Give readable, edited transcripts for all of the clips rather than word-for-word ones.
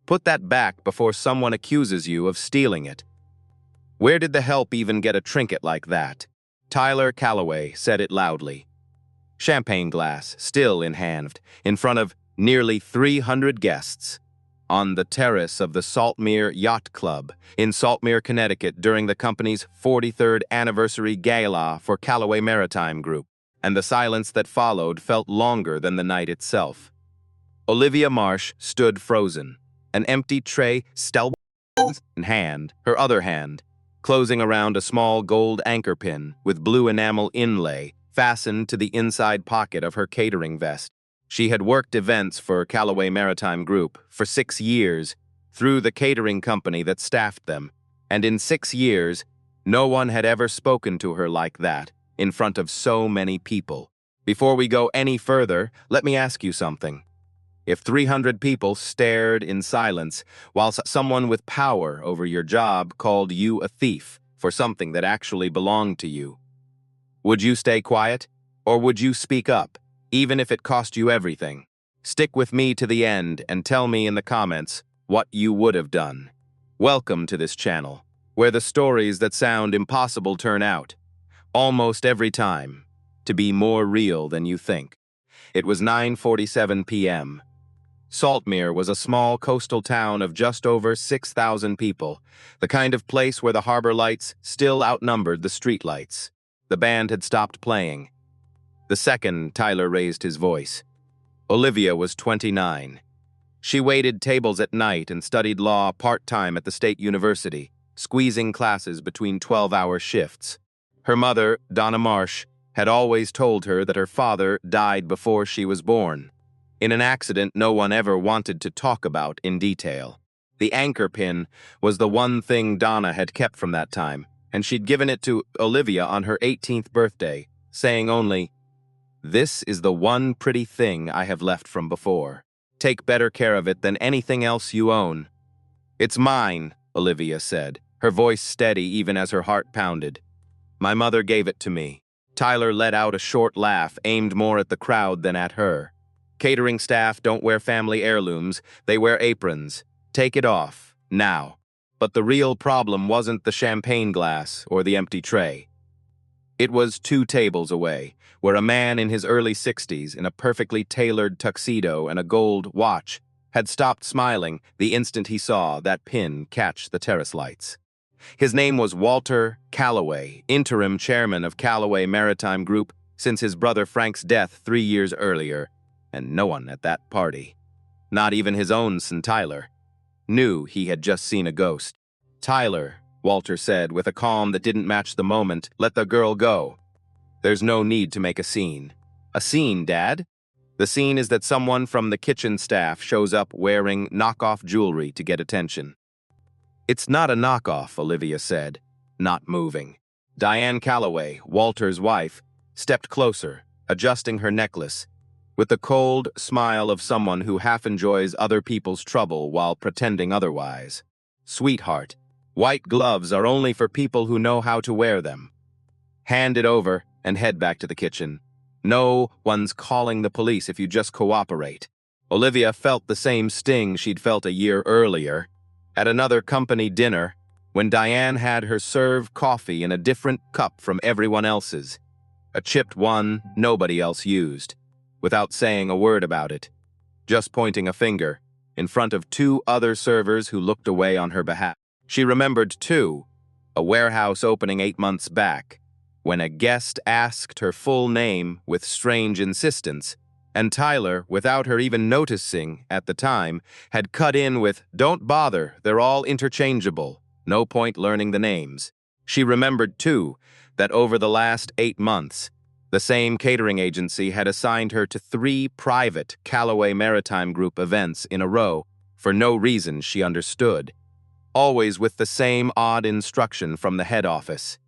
Put that back before someone accuses you of stealing it. Where did the help even get a trinket like that? Tyler Calloway said it loudly. Champagne glass, still in hand, in front of nearly 300 guests, on the terrace of the Saltmere Yacht Club in Saltmere, Connecticut during the company's 43rd anniversary gala for Callaway Maritime Group, and the silence that followed felt longer than the night itself. Olivia Marsh stood frozen, an empty tray still in hand, her other hand, closing around a small gold anchor pin with blue enamel inlay fastened to the inside pocket of her catering vest. She had worked events for Callaway Maritime Group for 6 years through the catering company that staffed them, and in 6 years, no one had ever spoken to her like that, in front of so many people. Before we go any further, let me ask you something. If 300 people stared in silence while someone with power over your job called you a thief for something that actually belonged to you, would you stay quiet, or would you speak up, even if it cost you everything? Stick with me to the end and tell me in the comments what you would have done. Welcome to this channel, where the stories that sound impossible turn out, almost every time, to be more real than you think. It was 9:47 p.m. Saltmere was a small coastal town of just over 6,000 people, the kind of place where the harbor lights still outnumbered the street lights. The band had stopped playing. The second Tyler raised his voice. Olivia was 29. She waited tables at night and studied law part-time at the State University, squeezing classes between 12-hour shifts. Her mother, Donna Marsh, had always told her that her father died before she was born, in an accident no one ever wanted to talk about in detail. The anchor pin was the one thing Donna had kept from that time, and she'd given it to Olivia on her 18th birthday, saying only, "This is the one pretty thing I have left from before. Take better care of it than anything else you own." "It's mine," Olivia said, her voice steady even as her heart pounded. "My mother gave it to me." Tyler let out a short laugh aimed more at the crowd than at her. "Catering staff don't wear family heirlooms, they wear aprons. Take it off, now." But the real problem wasn't the champagne glass or the empty tray. It was 2 tables away, where a man in his early 60s in a perfectly tailored tuxedo and a gold watch had stopped smiling the instant he saw that pin catch the terrace lights. His name was Walter Calloway, interim chairman of Callaway Maritime Group since his brother Frank's death 3 years earlier, and no one at that party, not even his own son Tyler, knew he had just seen a ghost. "Tyler," Walter said with a calm that didn't match the moment, "let the girl go. There's no need to make a scene." "A scene, Dad?" "The scene is that someone from the kitchen staff shows up wearing knockoff jewelry to get attention." "It's not a knockoff," Olivia said, not moving. Diane Calloway, Walter's wife, stepped closer, adjusting her necklace, with the cold smile of someone who half enjoys other people's trouble while pretending otherwise. "Sweetheart, white gloves are only for people who know how to wear them. Hand it over and head back to the kitchen. No one's calling the police if you just cooperate." Olivia felt the same sting she'd felt a year earlier, at another company dinner, when Diane had her serve coffee in a different cup from everyone else's, a chipped one nobody else used, without saying a word about it, just pointing a finger, in front of 2 other servers who looked away on her behalf. She remembered, too, a warehouse opening 8 months back, when a guest asked her full name with strange insistence, and Tyler, without her even noticing at the time, had cut in with, "Don't bother, they're all interchangeable, no point learning the names." She remembered, too, that over the last 8 months, the same catering agency had assigned her to 3 private Callaway Maritime Group events in a row for no reason she understood, always with the same odd instruction from the head office.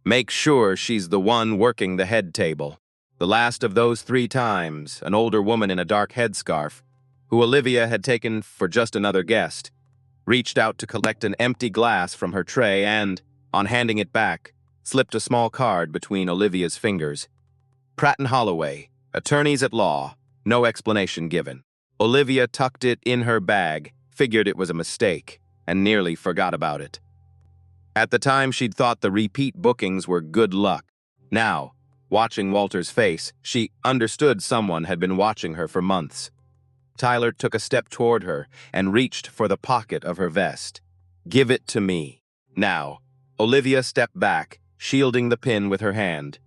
"Make sure she's the one working the head table." The last of those 3 times, an older woman in a dark headscarf, who Olivia had taken for just another guest, reached out to collect an empty glass from her tray and, on handing it back, slipped a small card between Olivia's fingers. "Pratt & Holloway, attorneys at law, no explanation given." Olivia tucked it in her bag, figured it was a mistake, and nearly forgot about it. At the time, she'd thought the repeat bookings were good luck. Now, watching Walter's face, she understood someone had been watching her for months. Tyler took a step toward her and reached for the pocket of her vest. "Give it to me." Now, Olivia stepped back, shielding the pin with her hand.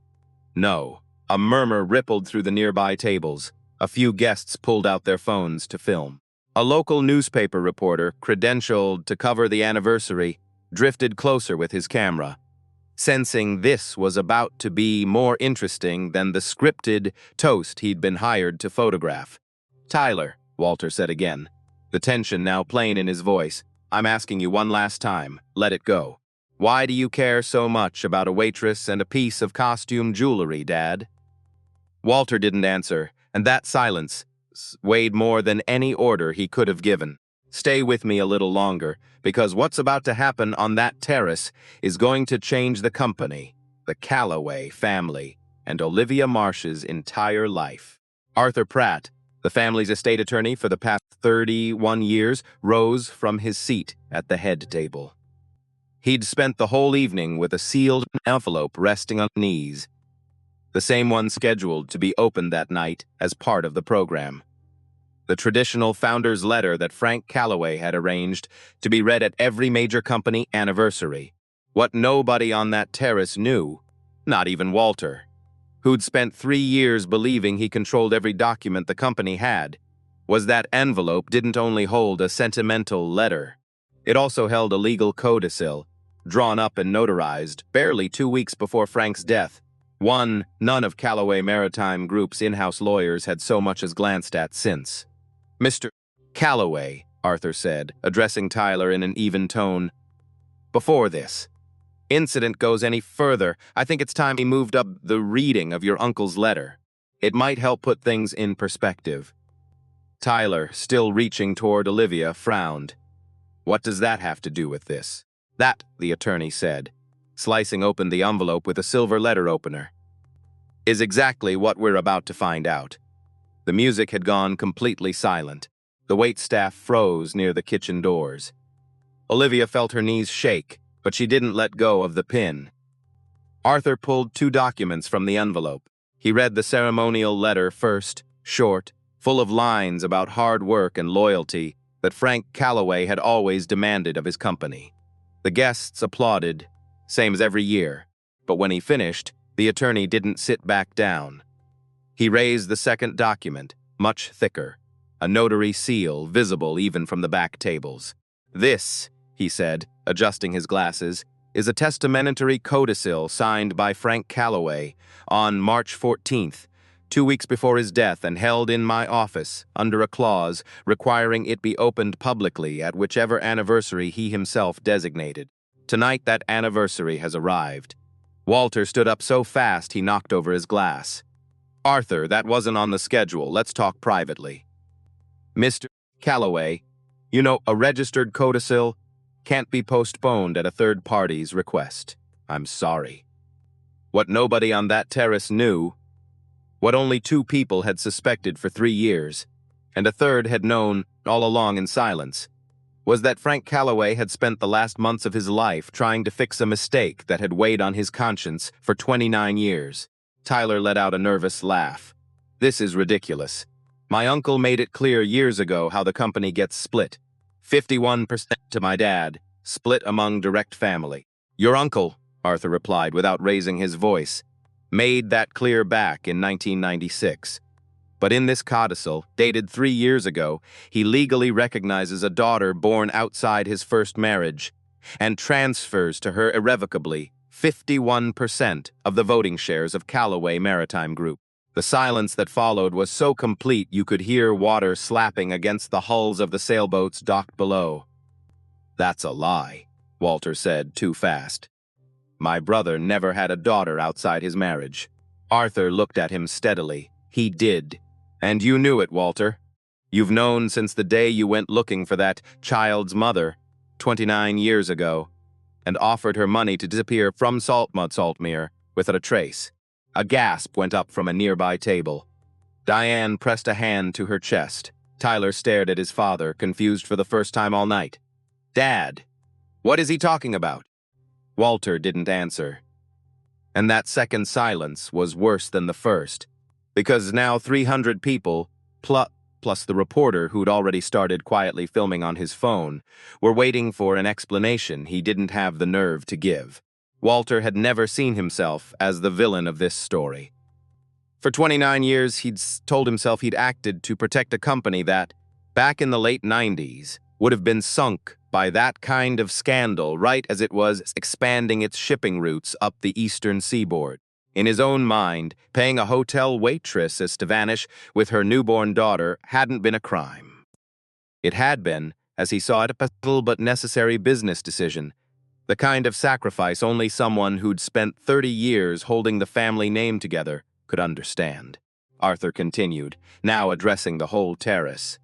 No. A murmur rippled through the nearby tables. A few guests pulled out their phones to film. A local newspaper reporter, credentialed to cover the anniversary, drifted closer with his camera, sensing this was about to be more interesting than the scripted toast he'd been hired to photograph. "Tyler," Walter said again, the tension now plain in his voice, "I'm asking you one last time. Let it go. Why do you care so much about a waitress and a piece of costume jewelry, Dad?" Walter didn't answer, and that silence weighed more than any order he could have given. "Stay with me a little longer, because what's about to happen on that terrace is going to change the company, the Calloway family, and Olivia Marsh's entire life." Arthur Pratt, the family's estate attorney for the past 31 years, rose from his seat at the head table. He'd spent the whole evening with a sealed envelope resting on his knees, the same one scheduled to be opened that night as part of the program. The traditional founder's letter that Frank Calloway had arranged to be read at every major company anniversary. What nobody on that terrace knew, not even Walter, who'd spent 3 years believing he controlled every document the company had, was that envelope didn't only hold a sentimental letter. It also held a legal codicil, drawn up and notarized barely 2 weeks before Frank's death. One none of Calloway Maritime Group's in-house lawyers had so much as glanced at since. "Mr. Calloway," Arthur said, addressing Tyler in an even tone, "before this incident goes any further, I think it's time he moved up the reading of your uncle's letter. It might help put things in perspective." Tyler, still reaching toward Olivia, frowned. "What does that have to do with this?" "That," the attorney said, slicing open the envelope with a silver letter opener, "is exactly what we're about to find out." The music had gone completely silent. The waitstaff froze near the kitchen doors. Olivia felt her knees shake, but she didn't let go of the pin. Arthur pulled 2 documents from the envelope. He read the ceremonial letter first, short, full of lines about hard work and loyalty that Frank Calloway had always demanded of his company. The guests applauded, same as every year, but when he finished, the attorney didn't sit back down. He raised the second document, much thicker, a notary seal visible even from the back tables. "This," he said, adjusting his glasses, "is a testamentary codicil signed by Frank Calloway on March 14th, 2 weeks before his death, and held in my office under a clause requiring it be opened publicly at whichever anniversary he himself designated. Tonight that anniversary has arrived." Walter stood up so fast he knocked over his glass. "Arthur, that wasn't on the schedule. Let's talk privately." "Mr. Calloway, you know, a registered codicil can't be postponed at a third party's request. I'm sorry." What nobody on that terrace knew, what only 2 people had suspected for 3 years, and a third had known all along in silence, was that Frank Calloway had spent the last months of his life trying to fix a mistake that had weighed on his conscience for 29 years. Tyler let out a nervous laugh. "This is ridiculous. My uncle made it clear years ago how the company gets split. 51% to my dad, split among direct family." "Your uncle," Arthur replied without raising his voice, "made that clear back in 1996. But in this codicil, dated 3 years ago, he legally recognizes a daughter born outside his first marriage and transfers to her irrevocably 51% of the voting shares of Calloway Maritime Group." The silence that followed was so complete you could hear water slapping against the hulls of the sailboats docked below. "That's a lie," Walter said, too fast. "My brother never had a daughter outside his marriage." Arthur looked at him steadily. "He did. And you knew it, Walter. You've known since the day you went looking for that child's mother, 29 years ago, and offered her money to disappear from Saltmere without a trace." A gasp went up from a nearby table. Diane pressed a hand to her chest. Tyler stared at his father, confused for the first time all night. "Dad, what is he talking about?" Walter didn't answer. And that second silence was worse than the first, because now 300 people, plus the reporter who'd already started quietly filming on his phone, were waiting for an explanation he didn't have the nerve to give. Walter had never seen himself as the villain of this story. For 29 years, he'd told himself he'd acted to protect a company that, back in the late 90s, would have been sunk by that kind of scandal right as it was expanding its shipping routes up the eastern seaboard. In his own mind, paying a hotel waitress to vanish with her newborn daughter hadn't been a crime. It had been, as he saw it, a painful but necessary business decision, the kind of sacrifice only someone who'd spent 30 years holding the family name together could understand. Arthur continued, now addressing the whole terrace.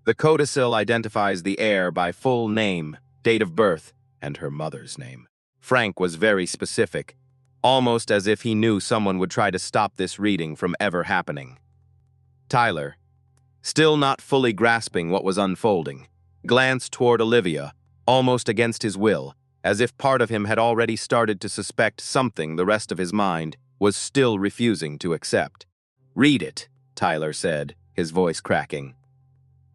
The codicil identifies the heir by full name, date of birth, and her mother's name. Frank was very specific, almost as if he knew someone would try to stop this reading from ever happening. Tyler, still not fully grasping what was unfolding, glanced toward Olivia, almost against his will, as if part of him had already started to suspect something the rest of his mind was still refusing to accept. "Read it," Tyler said, his voice cracking.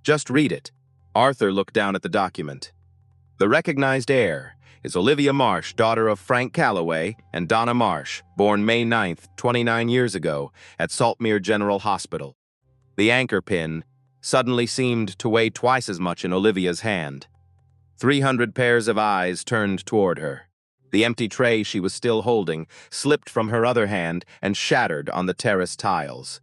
"Just read it." Arthur looked down at the document. The recognized heir is Olivia Marsh, daughter of Frank Calloway and Donna Marsh, born May 9th, 29 years ago, at Saltmere General Hospital. The anchor pin suddenly seemed to weigh twice as much in Olivia's hand. 300 pairs of eyes turned toward her. The empty tray she was still holding slipped from her other hand and shattered on the terrace tiles.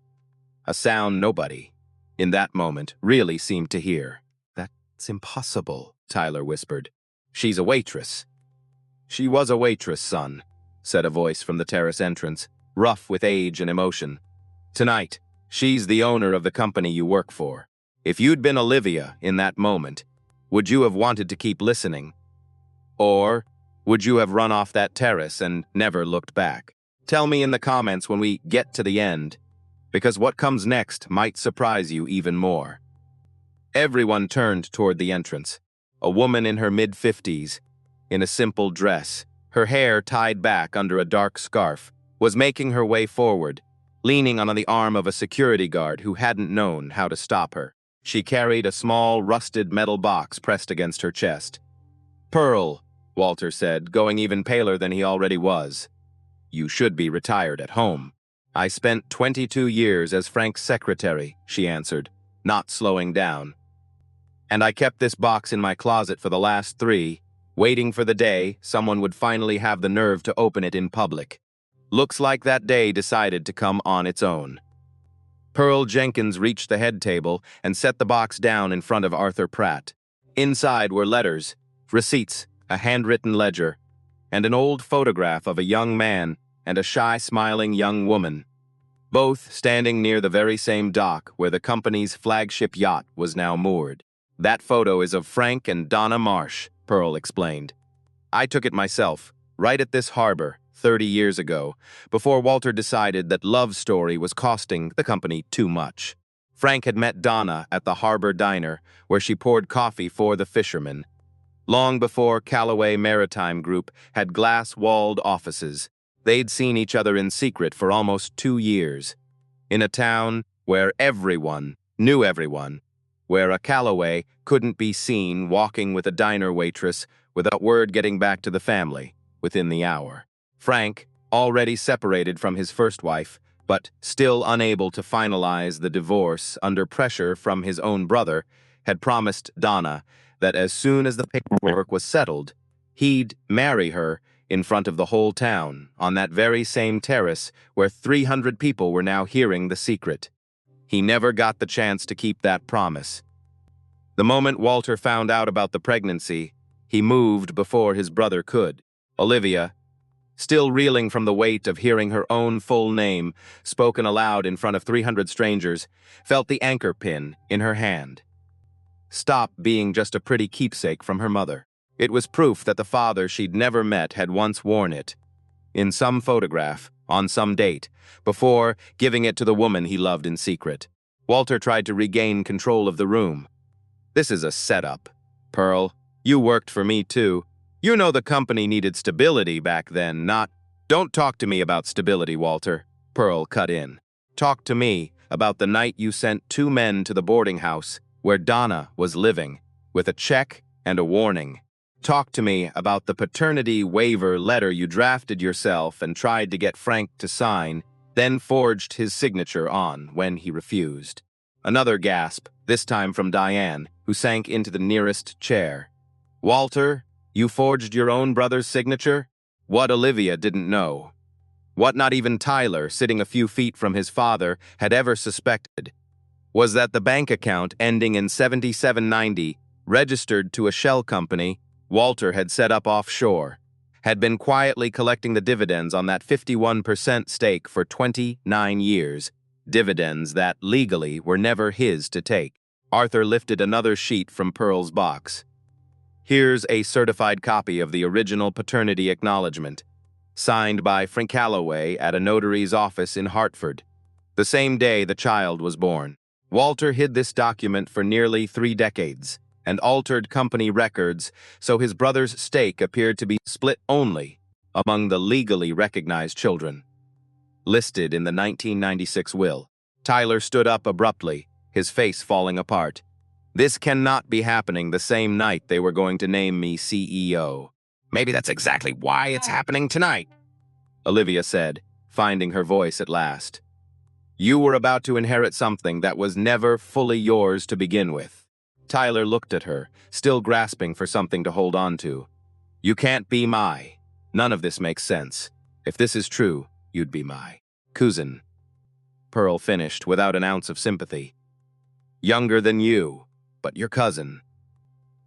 A sound nobody, in that moment, really seemed to hear. "That's impossible," Tyler whispered. "She's a waitress." "She was a waitress, son," said a voice from the terrace entrance, rough with age and emotion. "Tonight, she's the owner of the company you work for. If you'd been Olivia in that moment, would you have wanted to keep listening? Or would you have run off that terrace and never looked back? Tell me in the comments when we get to the end, because what comes next might surprise you even more." Everyone turned toward the entrance. A woman in her mid-50s, in a simple dress, her hair tied back under a dark scarf, was making her way forward, leaning on the arm of a security guard who hadn't known how to stop her. She carried a small, rusted metal box pressed against her chest. "Pearl," Walter said, going even paler than he already was. "You should be retired at home." "I spent 22 years as Frank's secretary," she answered, not slowing down. "And I kept this box in my closet for the last 3, waiting for the day someone would finally have the nerve to open it in public. Looks like that day decided to come on its own." Pearl Jenkins reached the head table and set the box down in front of Arthur Pratt. Inside were letters, receipts, a handwritten ledger, and an old photograph of a young man and a shy, smiling young woman, both standing near the very same dock where the company's flagship yacht was now moored. "That photo is of Frank and Donna Marsh," Pearl explained. "I took it myself, right at this harbor, 30 years ago, before Walter decided that Love Story was costing the company too much. Frank had met Donna at the harbor diner, where she poured coffee for the fishermen. Long before Calloway Maritime Group had glass-walled offices, they'd seen each other in secret for almost 2 years. In a town where everyone knew everyone, where a Calloway couldn't be seen walking with a diner waitress without word getting back to the family within the hour. Frank, already separated from his first wife, but still unable to finalize the divorce under pressure from his own brother, had promised Donna that as soon as the paperwork was settled, he'd marry her in front of the whole town on that very same terrace where 300 people were now hearing the secret. He never got the chance to keep that promise. The moment Walter found out about the pregnancy, he moved before his brother could. Olivia, still reeling from the weight of hearing her own full name spoken aloud in front of 300 strangers, felt the anchor pin in her hand. Stop being just a pretty keepsake from her mother. It was proof that the father she'd never met had once worn it, in some photograph, on some date, before giving it to the woman he loved in secret. Walter tried to regain control of the room. This is a setup. Pearl, you worked for me too. You know the company needed stability back then, not— Don't talk to me about stability, Walter, Pearl cut in. Talk to me about the night you sent 2 men to the boarding house where Donna was living, with a check and a warning. Talk to me about the paternity waiver letter you drafted yourself and tried to get Frank to sign, then forged his signature on when he refused. Another gasp, this time from Diane, who sank into the nearest chair. Walter, you forged your own brother's signature? What Olivia didn't know. What not even Tyler, sitting a few feet from his father, had ever suspected was that the bank account ending in 7790, registered to a shell company Walter had set up offshore, had been quietly collecting the dividends on that 51% stake for 29 years, dividends that legally were never his to take. Arthur lifted another sheet from Pearl's box. Here's a certified copy of the original paternity acknowledgement, signed by Frank Calloway at a notary's office in Hartford, the same day the child was born. Walter hid this document for nearly 3 decades and altered company records so his brother's stake appeared to be split only among the legally recognized children. Listed in the 1996 will. Tyler stood up abruptly, his face falling apart. This cannot be happening the same night they were going to name me CEO. Maybe that's exactly why it's happening tonight, Olivia said, finding her voice at last. You were about to inherit something that was never fully yours to begin with. Tyler looked at her, still grasping for something to hold on to. You can't be my. None of this makes sense. If this is true, you'd be my cousin. Pearl finished without an ounce of sympathy. Younger than you, but your cousin.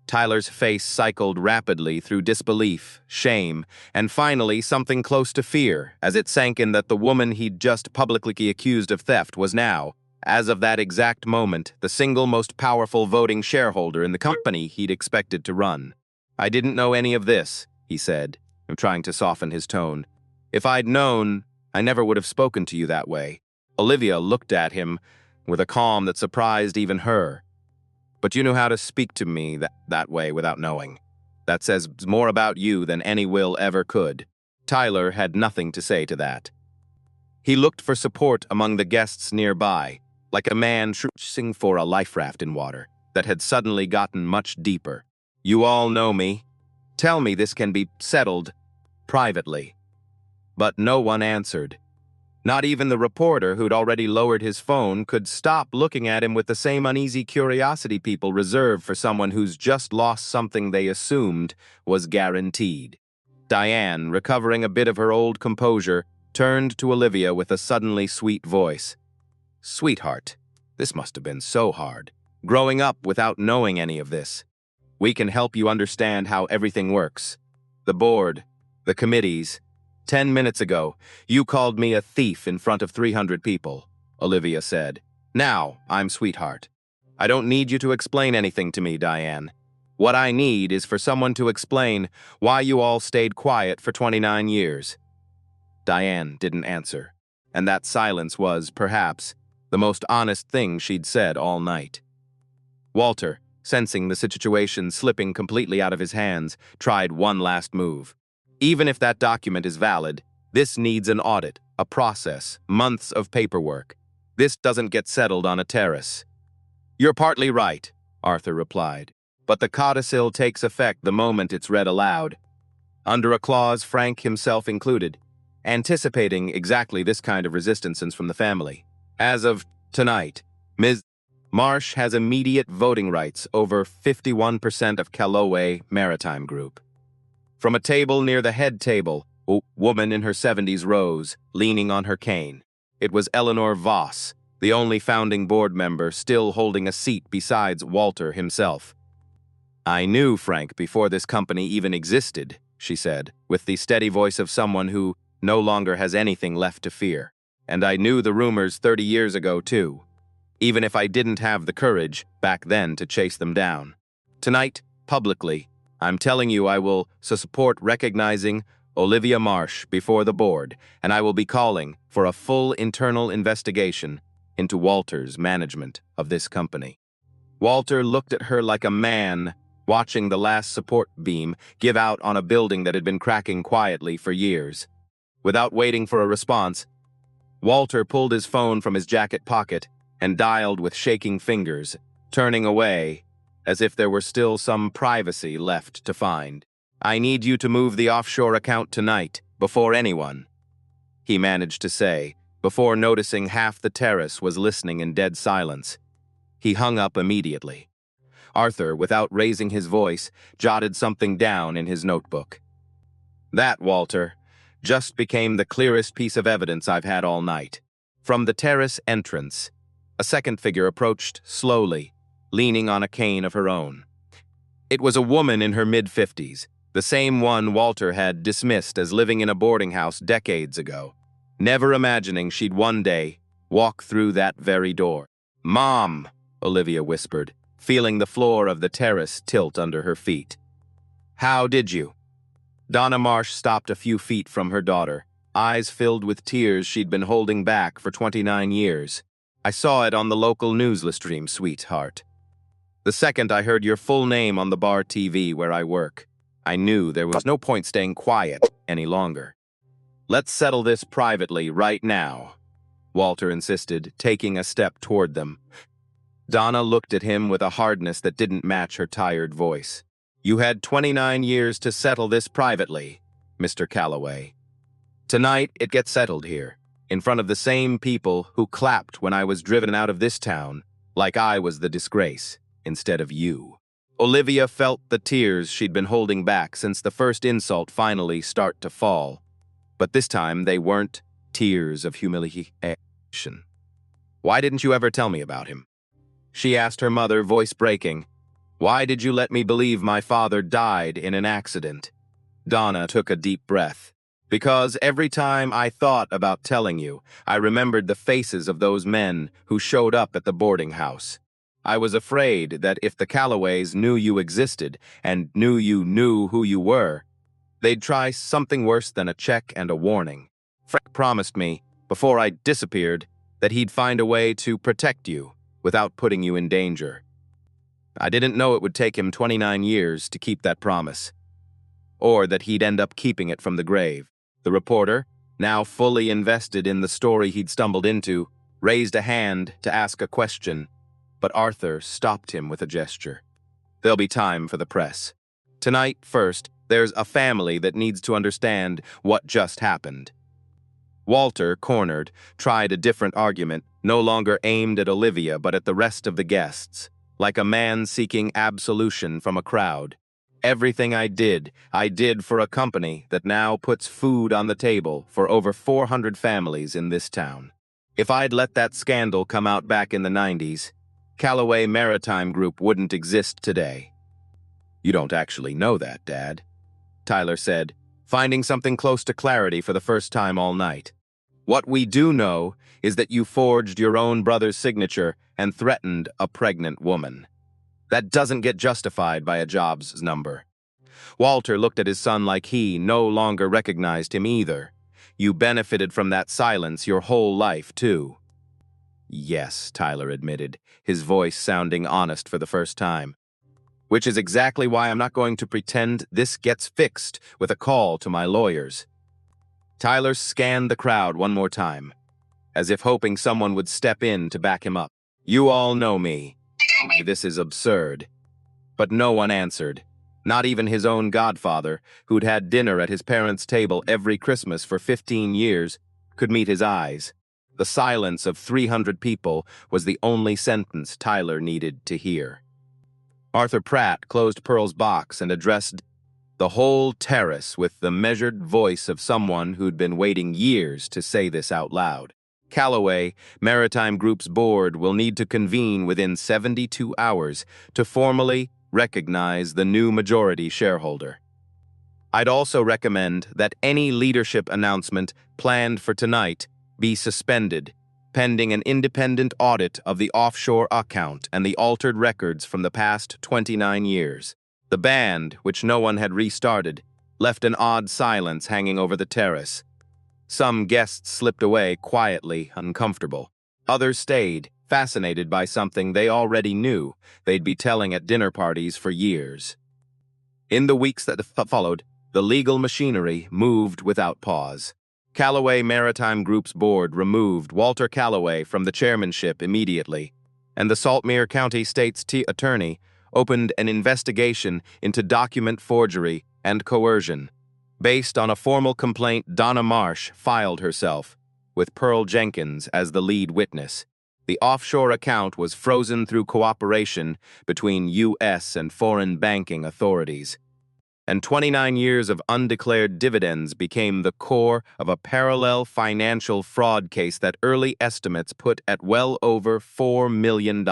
Tyler's face cycled rapidly through disbelief, shame, and finally something close to fear as it sank in that the woman he'd just publicly accused of theft was now, as of that exact moment, the single most powerful voting shareholder in the company he'd expected to run. I didn't know any of this, he said, trying to soften his tone. If I'd known, I never would have spoken to you that way. Olivia looked at him with a calm that surprised even her. But you knew how to speak to me that way without knowing. That says more about you than any will ever could. Tyler had nothing to say to that. He looked for support among the guests nearby, like a man searching for a life raft in water that had suddenly gotten much deeper. You all know me. Tell me this can be settled privately. But no one answered. Not even the reporter who'd already lowered his phone could stop looking at him with the same uneasy curiosity people reserve for someone who's just lost something they assumed was guaranteed. Diane, recovering a bit of her old composure, turned to Olivia with a suddenly sweet voice. Sweetheart, this must have been so hard, growing up without knowing any of this. We can help you understand how everything works. The board, the committees. 10 minutes ago, you called me a thief in front of 300 people, Olivia said. Now, I'm sweetheart. I don't need you to explain anything to me, Diane. What I need is for someone to explain why you all stayed quiet for 29 years. Diane didn't answer, and that silence was, perhaps, the most honest thing she'd said all night. Walter, sensing the situation slipping completely out of his hands, tried one last move. Even if that document is valid, this needs an audit, a process, months of paperwork. This doesn't get settled on a terrace. You're partly right, Arthur replied, but the codicil takes effect the moment it's read aloud, under a clause Frank himself included, anticipating exactly this kind of resistance from the family. As of tonight, Ms. Marsh has immediate voting rights over 51% of Calloway Maritime Group. From a table near the head table, a woman in her 70s rose, leaning on her cane. It was Eleanor Voss, the only founding board member still holding a seat besides Walter himself. I knew Frank before this company even existed, she said, with the steady voice of someone who no longer has anything left to fear. And I knew the rumors 30 years ago, too, even if I didn't have the courage back then to chase them down. Tonight, publicly, I'm telling you I will support recognizing Olivia Marsh before the board, and I will be calling for a full internal investigation into Walter's management of this company. Walter looked at her like a man watching the last support beam give out on a building that had been cracking quietly for years. Without waiting for a response, Walter pulled his phone from his jacket pocket and dialed with shaking fingers, turning away as if there were still some privacy left to find. "I need you to move the offshore account tonight, before anyone," he managed to say, before noticing half the terrace was listening in dead silence. He hung up immediately. Arthur, without raising his voice, jotted something down in his notebook. "That, Walter, just became the clearest piece of evidence I've had all night." From the terrace entrance, a second figure approached slowly, leaning on a cane of her own. It was a woman in her mid-50s, the same one Walter had dismissed as living in a boarding house decades ago, never imagining she'd one day walk through that very door. "Mom," Olivia whispered, feeling the floor of the terrace tilt under her feet. "How did you?" Donna Marsh stopped a few feet from her daughter, eyes filled with tears she'd been holding back for 29 years. "I saw it on the local news stream, sweetheart. The second I heard your full name on the bar TV where I work, I knew there was no point staying quiet any longer." "Let's settle this privately right now," Walter insisted, taking a step toward them. Donna looked at him with a hardness that didn't match her tired voice. "You had 29 years to settle this privately, Mr. Calloway. Tonight it gets settled here, in front of the same people who clapped when I was driven out of this town, like I was the disgrace, instead of you." Olivia felt the tears she'd been holding back since the first insult finally start to fall. But this time they weren't tears of humiliation. "Why didn't you ever tell me about him?" she asked her mother, voice breaking. "Why did you let me believe my father died in an accident?" Donna took a deep breath. "Because every time I thought about telling you, I remembered the faces of those men who showed up at the boarding house. I was afraid that if the Calloways knew you existed and knew you knew who you were, they'd try something worse than a check and a warning. Frank promised me, before I disappeared, that he'd find a way to protect you without putting you in danger. I didn't know it would take him 29 years to keep that promise, or that he'd end up keeping it from the grave." The reporter, now fully invested in the story he'd stumbled into, raised a hand to ask a question, but Arthur stopped him with a gesture. "There'll be time for the press. Tonight, first, there's a family that needs to understand what just happened." Walter, cornered, tried a different argument, no longer aimed at Olivia but at the rest of the guests, like a man seeking absolution from a crowd. "Everything I did for a company that now puts food on the table for over 400 families in this town. If I'd let that scandal come out back in the 90s, Calloway Maritime Group wouldn't exist today." "You don't actually know that, Dad," Tyler said, finding something close to clarity for the first time all night. "What we do know is that you forged your own brother's signature and threatened a pregnant woman. That doesn't get justified by a jobs number." Walter looked at his son like he no longer recognized him either. "You benefited from that silence your whole life, too." "Yes," Tyler admitted, his voice sounding honest for the first time. "Which is exactly why I'm not going to pretend this gets fixed with a call to my lawyers." Tyler scanned the crowd one more time, as if hoping someone would step in to back him up. "You all know me. This is absurd." But no one answered, not even his own godfather, who'd had dinner at his parents' table every Christmas for 15 years, could meet his eyes. The silence of 300 people was the only sentence Tyler needed to hear. Arthur Pratt closed Pearl's box and addressed the whole terrace with the measured voice of someone who'd been waiting years to say this out loud. "Calloway Maritime Group's board will need to convene within 72 hours to formally recognize the new majority shareholder. I'd also recommend that any leadership announcement planned for tonight be suspended, pending an independent audit of the offshore account and the altered records from the past 29 years. The band, which no one had restarted, left an odd silence hanging over the terrace. Some guests slipped away quietly, uncomfortable. Others stayed, fascinated by something they already knew they'd be telling at dinner parties for years. In the weeks that followed, the legal machinery moved without pause. Callaway Maritime Group's board removed Walter Callaway from the chairmanship immediately, and the Saltmere County State's attorney opened an investigation into document forgery and coercion. Based on a formal complaint Donna Marsh filed herself, with Pearl Jenkins as the lead witness. The offshore account was frozen through cooperation between U.S. and foreign banking authorities. And 29 years of undeclared dividends became the core of a parallel financial fraud case that early estimates put at well over $4 million.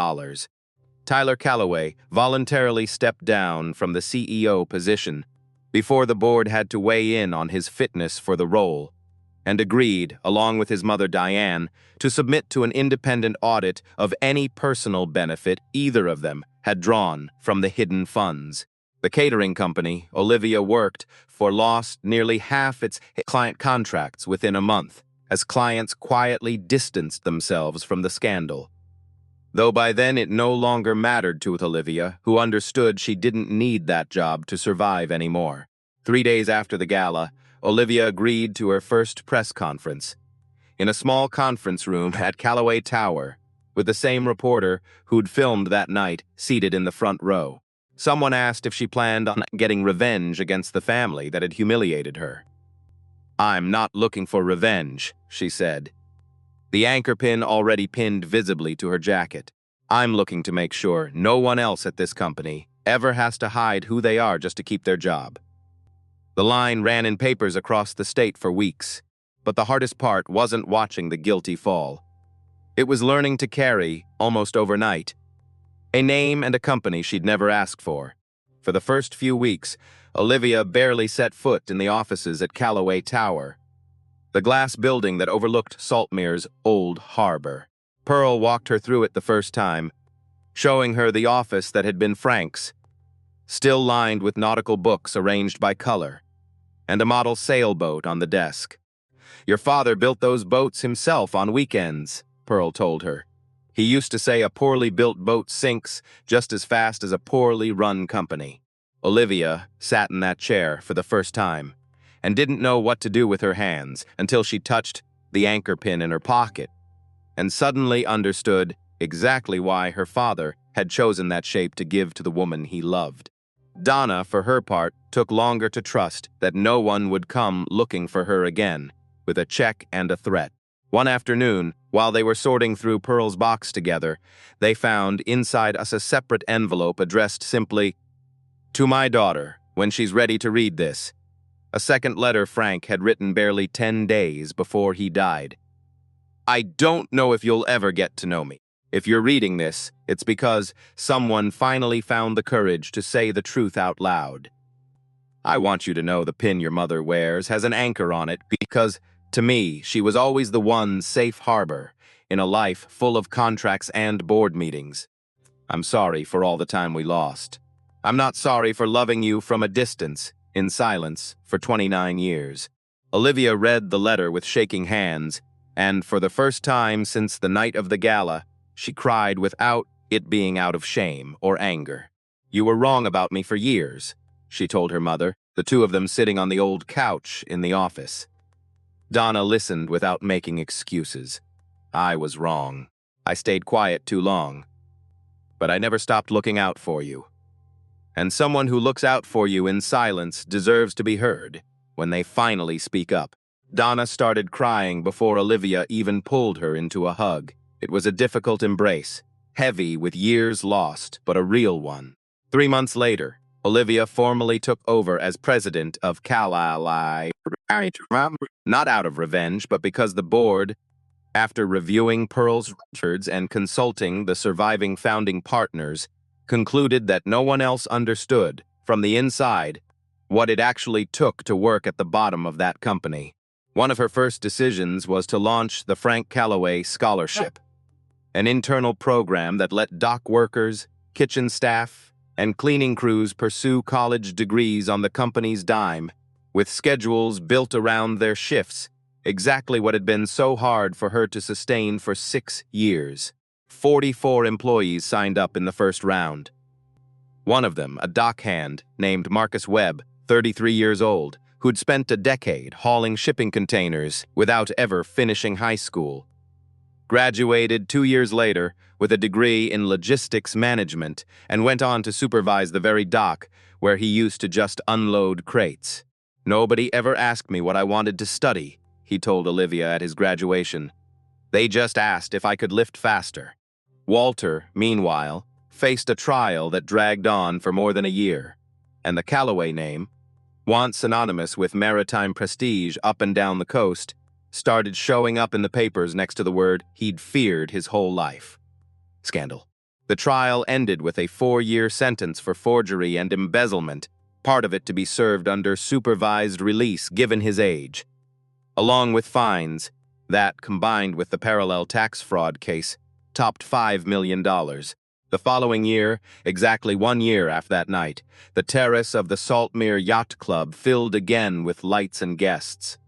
Tyler Callaway voluntarily stepped down from the CEO position before the board had to weigh in on his fitness for the role, and agreed, along with his mother Diane, to submit to an independent audit of any personal benefit either of them had drawn from the hidden funds. The catering company Olivia worked for lost nearly half its client contracts within a month, as clients quietly distanced themselves from the scandal. Though by then it no longer mattered to Olivia, who understood she didn't need that job to survive anymore. 3 days after the gala, Olivia agreed to her first press conference, in a small conference room at Callaway Tower, with the same reporter who'd filmed that night seated in the front row. Someone asked if she planned on getting revenge against the family that had humiliated her. "I'm not looking for revenge," she said, the anchor pin already pinned visibly to her jacket. "I'm looking to make sure no one else at this company ever has to hide who they are just to keep their job." The line ran in papers across the state for weeks, but the hardest part wasn't watching the guilty fall. It was learning to carry, almost overnight, a name and a company she'd never asked for. For the first few weeks, Olivia barely set foot in the offices at Callaway Tower, the glass building that overlooked Saltmere's old harbor. Pearl walked her through it the first time, showing her the office that had been Frank's, still lined with nautical books arranged by color, and a model sailboat on the desk. "Your father built those boats himself on weekends," Pearl told her. "He used to say a poorly built boat sinks just as fast as a poorly run company." Olivia sat in that chair for the first time and didn't know what to do with her hands until she touched the anchor pin in her pocket and suddenly understood exactly why her father had chosen that shape to give to the woman he loved. Donna, for her part, took longer to trust that no one would come looking for her again, with a check and a threat. One afternoon, while they were sorting through Pearl's box together, they found inside us a separate envelope addressed simply, "To my daughter, when she's ready to read this." A second letter Frank had written barely 10 days before he died. "I don't know if you'll ever get to know me. If you're reading this, it's because someone finally found the courage to say the truth out loud. I want you to know the pin your mother wears has an anchor on it because, to me, she was always the one safe harbor in a life full of contracts and board meetings. I'm sorry for all the time we lost. I'm not sorry for loving you from a distance, in silence, for 29 years." Olivia read the letter with shaking hands, and for the first time since the night of the gala, she cried without it being out of shame or anger. "You were wrong about me for years," she told her mother, the two of them sitting on the old couch in the office. Donna listened without making excuses. "I was wrong. I stayed quiet too long. But I never stopped looking out for you. And someone who looks out for you in silence deserves to be heard when they finally speak up." Donna started crying before Olivia even pulled her into a hug. It was a difficult embrace, heavy with years lost, but a real one. 3 months later, Olivia formally took over as president of Callaway, not out of revenge, but because the board, after reviewing Pearl's records and consulting the surviving founding partners, concluded that no one else understood, from the inside, what it actually took to work at the bottom of that company. One of her first decisions was to launch the Frank Callaway Scholarship, an internal program that let dock workers, kitchen staff, and cleaning crews pursue college degrees on the company's dime, with schedules built around their shifts exactly what had been so hard for her to sustain for 6 years. 44 employees signed up in the first round. One of them, a dockhand named Marcus Webb, 33 years old, who'd spent a decade hauling shipping containers without ever finishing high school. Graduated 2 years later with a degree in logistics management and went on to supervise the very dock where he used to just unload crates. "Nobody ever asked me what I wanted to study," he told Olivia at his graduation. "They just asked if I could lift faster." Walter, meanwhile, faced a trial that dragged on for more than a year, and the Callaway name, once synonymous with maritime prestige up and down the coast, started showing up in the papers next to the word he'd feared his whole life: scandal. The trial ended with a 4-year sentence for forgery and embezzlement, part of it to be served under supervised release given his age. Along with fines, that, combined with the parallel tax fraud case, topped $5 million. The following year, exactly 1 year after that night, the terrace of the Saltmere Yacht Club filled again with lights and guests.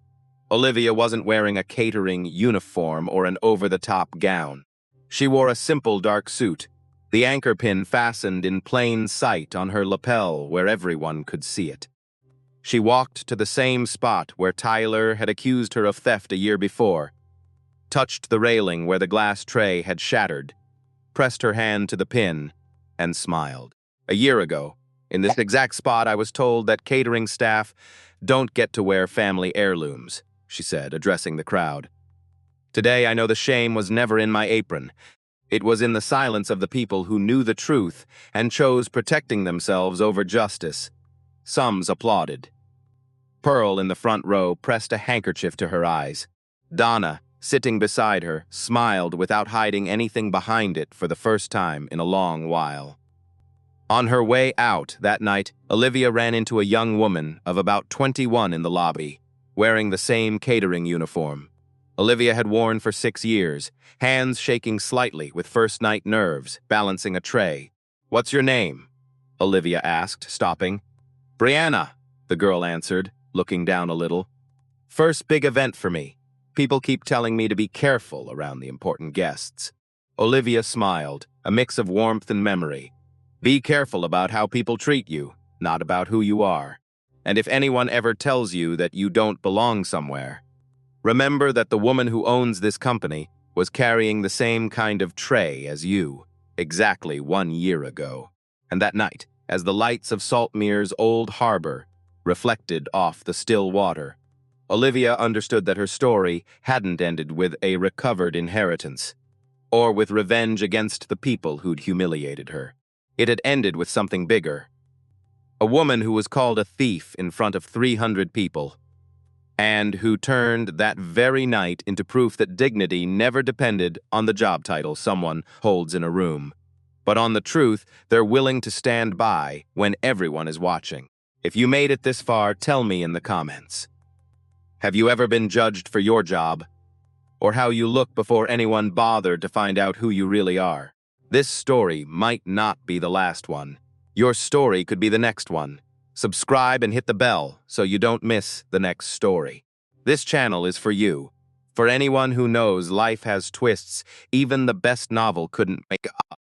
Olivia wasn't wearing a catering uniform or an over-the-top gown. She wore a simple dark suit, the anchor pin fastened in plain sight on her lapel where everyone could see it. She walked to the same spot where Tyler had accused her of theft a year before, touched the railing where the glass tray had shattered, pressed her hand to the pin, and smiled. "A year ago, in this exact spot, I was told that catering staff don't get to wear family heirlooms," she said, addressing the crowd. "Today, I know the shame was never in my apron. It was in the silence of the people who knew the truth and chose protecting themselves over justice." Some applauded. Pearl, in the front row, pressed a handkerchief to her eyes. Donna, sitting beside her, smiled without hiding anything behind it for the first time in a long while. On her way out that night, Olivia ran into a young woman of about 21 in the lobby, wearing the same catering uniform Olivia had worn for 6 years, hands shaking slightly with first-night nerves, balancing a tray. "What's your name?" Olivia asked, stopping. "Brianna," the girl answered, looking down a little. "First big event for me. People keep telling me to be careful around the important guests." Olivia smiled, a mix of warmth and memory. "Be careful about how people treat you, not about who you are. And if anyone ever tells you that you don't belong somewhere, remember that the woman who owns this company was carrying the same kind of tray as you, exactly 1 year ago." And that night, as the lights of Saltmere's old harbor reflected off the still water, Olivia understood that her story hadn't ended with a recovered inheritance, or with revenge against the people who'd humiliated her. It had ended with something bigger. A woman who was called a thief in front of 300 people, and who turned that very night into proof that dignity never depended on the job title someone holds in a room, but on the truth they're willing to stand by when everyone is watching. If you made it this far, tell me in the comments. Have you ever been judged for your job? Or how you look before anyone bothered to find out who you really are? This story might not be the last one. Your story could be the next one. Subscribe and hit the bell so you don't miss the next story. This channel is for you. For anyone who knows life has twists even the best novel couldn't make up.